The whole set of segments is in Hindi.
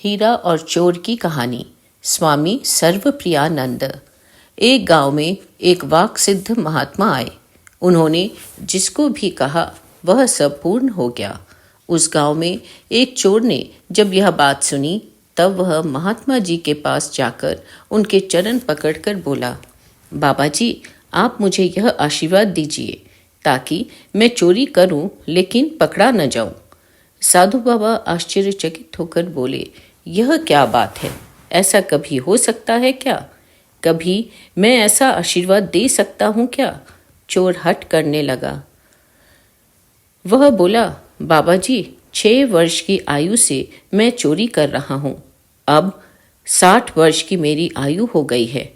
हीरा और चोर की कहानी। स्वामी सर्वप्रियानंद। एक गांव में एक वाक सिद्ध महात्मा आए। उन्होंने जिसको भी कहा वह सब पूर्ण हो गया। उस गांव में एक चोर ने जब यह बात सुनी तब वह महात्मा जी के पास जाकर उनके चरण पकड़कर बोला, बाबा जी, आप मुझे यह आशीर्वाद दीजिए ताकि मैं चोरी करूं लेकिन पकड़ा न जाऊं। साधु बाबा आश्चर्यचकित होकर बोले, यह क्या बात है? ऐसा कभी हो सकता है क्या? कभी मैं ऐसा आशीर्वाद दे सकता हूँ क्या? चोर हट करने लगा। वह बोला, बाबा जी, 6 वर्ष की आयु से मैं चोरी कर रहा हूँ। अब 60 वर्ष की मेरी आयु हो गई है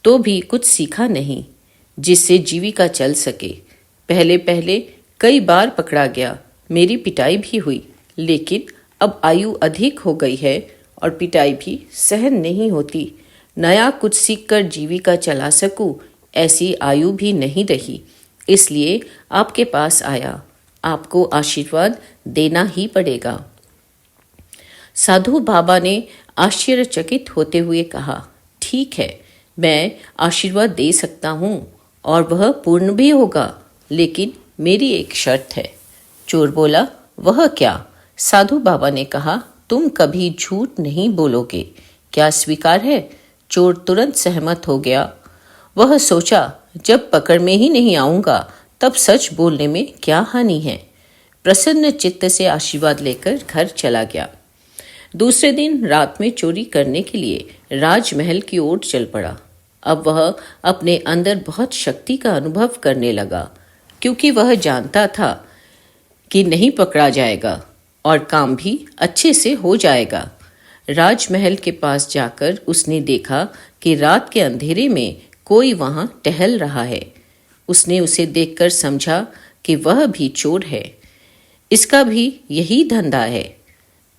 तो भी कुछ सीखा नहीं जिससे जीविका चल सके। पहले पहले कई बार पकड़ा गया, मेरी पिटाई भी हुई, लेकिन अब आयु अधिक हो गई है और पिटाई भी सहन नहीं होती। नया कुछ सीखकर जीविका चला सकूं ऐसी आयु भी नहीं रही, इसलिए आपके पास आया। आपको आशीर्वाद देना ही पड़ेगा। साधु बाबा ने आश्चर्यचकित होते हुए कहा, ठीक है, मैं आशीर्वाद दे सकता हूँ और वह पूर्ण भी होगा, लेकिन मेरी एक शर्त है। चोर बोला, वह क्या? साधु बाबा ने कहा, तुम कभी झूठ नहीं बोलोगे, क्या स्वीकार है? चोर तुरंत सहमत हो गया। वह सोचा, जब पकड़ में ही नहीं आऊंगा तब सच बोलने में क्या हानि है। प्रसन्न चित्त से आशीर्वाद लेकर घर चला गया। दूसरे दिन रात में चोरी करने के लिए राजमहल की ओर चल पड़ा। अब वह अपने अंदर बहुत शक्ति का अनुभव करने लगा, क्योंकि वह जानता था कि नहीं पकड़ा जाएगा और काम भी अच्छे से हो जाएगा। राजमहल के पास जाकर उसने देखा कि रात के अंधेरे में कोई वहां टहल रहा है। उसने उसे देखकर समझा कि वह भी चोर है, इसका भी यही धंधा है।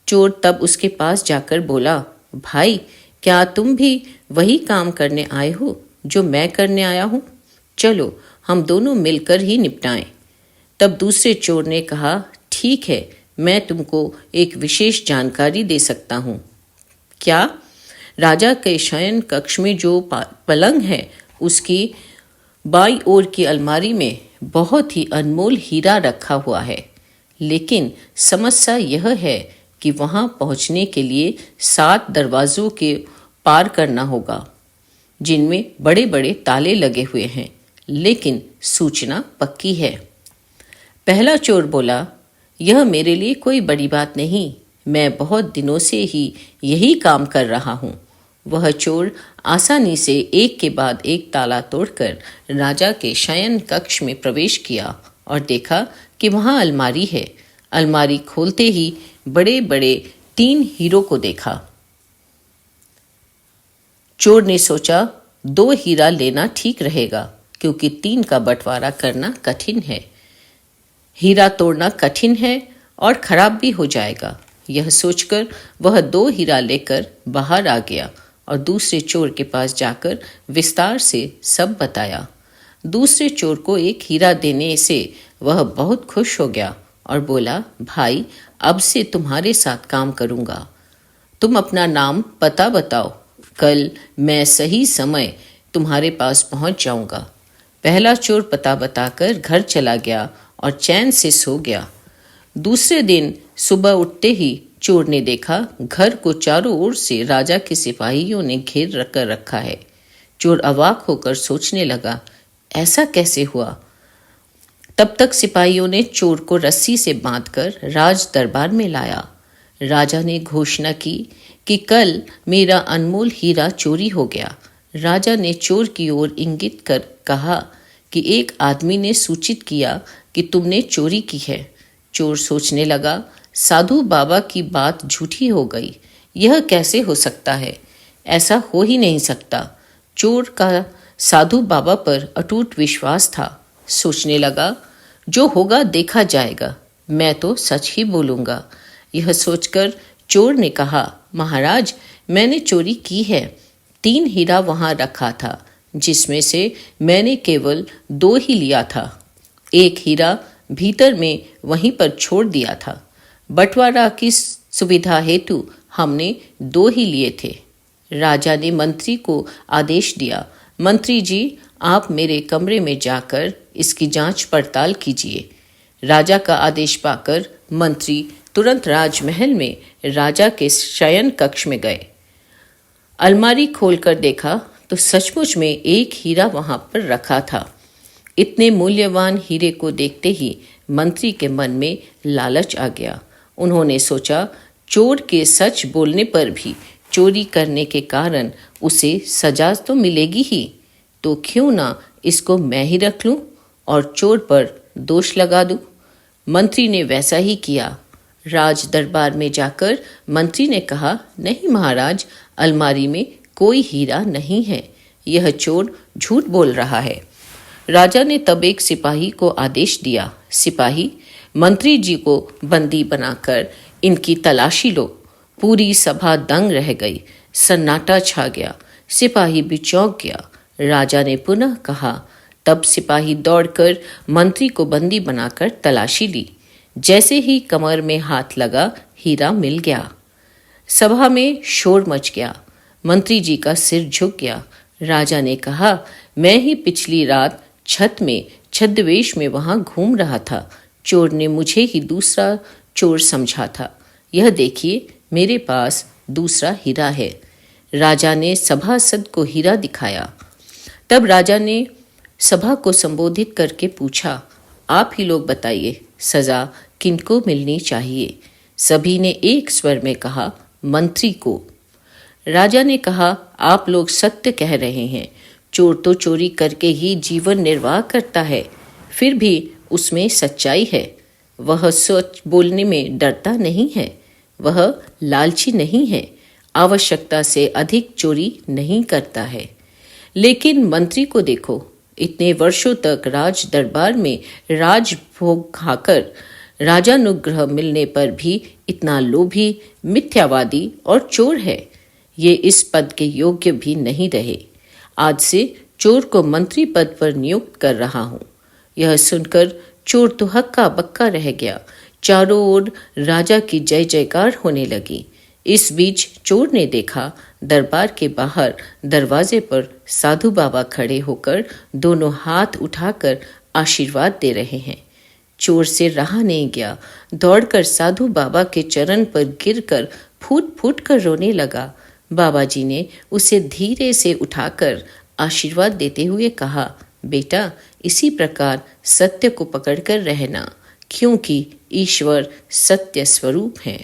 चोर तब उसके पास जाकर बोला, भाई, क्या तुम भी वही काम करने आए हो जो मैं करने आया हूँ? चलो हम दोनों मिलकर ही निपटाएं। तब दूसरे चोर ने कहा, ठीक है, मैं तुमको एक विशेष जानकारी दे सकता हूँ। क्या? राजा के शयन कक्ष में जो पलंग है उसकी बाईं ओर की अलमारी में बहुत ही अनमोल हीरा रखा हुआ है, लेकिन समस्या यह है कि वहां पहुंचने के लिए 7 दरवाजों के पार करना होगा, जिनमें बड़े बड़े ताले लगे हुए हैं, लेकिन सूचना पक्की है। पहला चोर बोला, यह मेरे लिए कोई बड़ी बात नहीं, मैं बहुत दिनों से ही यही काम कर रहा हूँ। वह चोर आसानी से एक के बाद एक ताला तोड़कर राजा के शयन कक्ष में प्रवेश किया और देखा कि वहाँ अलमारी है। अलमारी खोलते ही बड़े बड़े 3 हीरो को देखा। चोर ने सोचा, 2 हीरा लेना ठीक रहेगा, क्योंकि 3 का बंटवारा करना कठिन है। हीरा तोड़ना कठिन है और खराब भी हो जाएगा। यह सोचकर वह 2 हीरा लेकर बाहर आ गया और दूसरे चोर के पास जाकर विस्तार से सब बताया। दूसरे चोर को 1 हीरा देने से वह बहुत खुश हो गया और बोला, भाई, अब से तुम्हारे साथ काम करूंगा। तुम अपना नाम पता बताओ, कल मैं सही समय तुम्हारे पास पहुंच जाऊंगा। पहला चोर पता बताकर घर चला गया और चैन से सो गया। दूसरे दिन सुबह उठते ही चोर ने देखा घर को चारों ओर से राजा के सिपाहियों ने घेर कर रखा है। चोर अवाक होकर सोचने लगा, ऐसा कैसे हुआ? तब तक सिपाहियों ने चोर को रस्सी से बांधकर राज दरबार में लाया। राजा ने घोषणा की कि कल मेरा अनमोल हीरा चोरी हो गया। राजा ने चोर की ओर इंगित कर कहा कि एक आदमी ने सूचित किया कि तुमने चोरी की है। चोर सोचने लगा, साधु बाबा की बात झूठी हो गई, यह कैसे हो सकता है? ऐसा हो ही नहीं सकता। चोर का साधु बाबा पर अटूट विश्वास था। सोचने लगा, जो होगा देखा जाएगा, मैं तो सच ही बोलूंगा। यह सोचकर चोर ने कहा, महाराज, मैंने चोरी की है। 3 हीरा वहां रखा था, जिसमें से मैंने केवल 2 ही लिया था। 1 हीरा भीतर में वहीं पर छोड़ दिया था। बंटवारा की सुविधा हेतु हमने 2 ही लिए थे। राजा ने मंत्री को आदेश दिया, मंत्री जी, आप मेरे कमरे में जाकर इसकी जांच पड़ताल कीजिए। राजा का आदेश पाकर मंत्री तुरंत राजमहल में राजा के शयन कक्ष में गए। अलमारी खोलकर देखा तो सचमुच में एक हीरा वहां पर रखा था। इतने मूल्यवान हीरे को देखते ही मंत्री के मन में लालच आ गया। उन्होंने सोचा, चोर के सच बोलने पर भी चोरी करने के कारण उसे सजा तो मिलेगी ही, तो क्यों ना इसको मैं ही रख लूं और चोर पर दोष लगा दूं। मंत्री ने वैसा ही किया। राज दरबार में जाकर मंत्री ने कहा, नहीं महाराज, अलमारी में कोई हीरा नहीं है, यह चोर झूठ बोल रहा है। राजा ने तब एक सिपाही को आदेश दिया, सिपाही, मंत्री जी को बंदी बनाकर इनकी तलाशी लो। पूरी सभा दंग रह गई, सन्नाटा छा गया, सिपाही भी चौंक गया। राजा ने पुनः कहा, तब सिपाही दौड़कर मंत्री को बंदी बनाकर तलाशी ली। जैसे ही कमर में हाथ लगा, हीरा मिल गया। सभा में शोर मच गया, मंत्री जी का सिर झुक गया। राजा ने कहा, मैं ही पिछली रात छत में छद्मवेश में वहां घूम रहा था। चोर ने मुझे ही दूसरा चोर समझा था। यह देखिए, मेरे पास दूसरा हीरा है। राजा ने सभासद को हीरा दिखाया। तब राजा ने सभा को संबोधित करके पूछा, आप ही लोग बताइए, सजा किनको मिलनी चाहिए। सभी ने एक स्वर में कहा, मंत्री को। राजा ने कहा, आप लोग सत्य कह रहे हैं। चोर तो चोरी करके ही जीवन निर्वाह करता है, फिर भी उसमें सच्चाई है। वह सच बोलने में डरता नहीं है, वह लालची नहीं है, आवश्यकता से अधिक चोरी नहीं करता है। लेकिन मंत्री को देखो, इतने वर्षों तक राज दरबार में राजभोग खाकर राजानुग्रह मिलने पर भी इतना लोभी, मिथ्यावादी और चोर है। ये इस पद के योग्य भी नहीं रहे। आज से चोर को मंत्री पद पर नियुक्त कर रहा हूं। यह सुनकर चोर तो हक्का बक्का रह गया। चारों ओर राजा की जय जयकार होने लगी। इस बीच चोर ने देखा, दरबार के बाहर दरवाजे पर साधु बाबा खड़े होकर दोनों हाथ उठाकर आशीर्वाद दे रहे हैं। चोर से रहा नहीं गया, दौड़कर साधु बाबा के चरण पर गिरकर फूट फूट कर रोने लगा। बाबा जी ने उसे धीरे से उठाकर आशीर्वाद देते हुए कहा, बेटा, इसी प्रकार सत्य को पकड़कर रहना, क्योंकि ईश्वर सत्य स्वरूप है।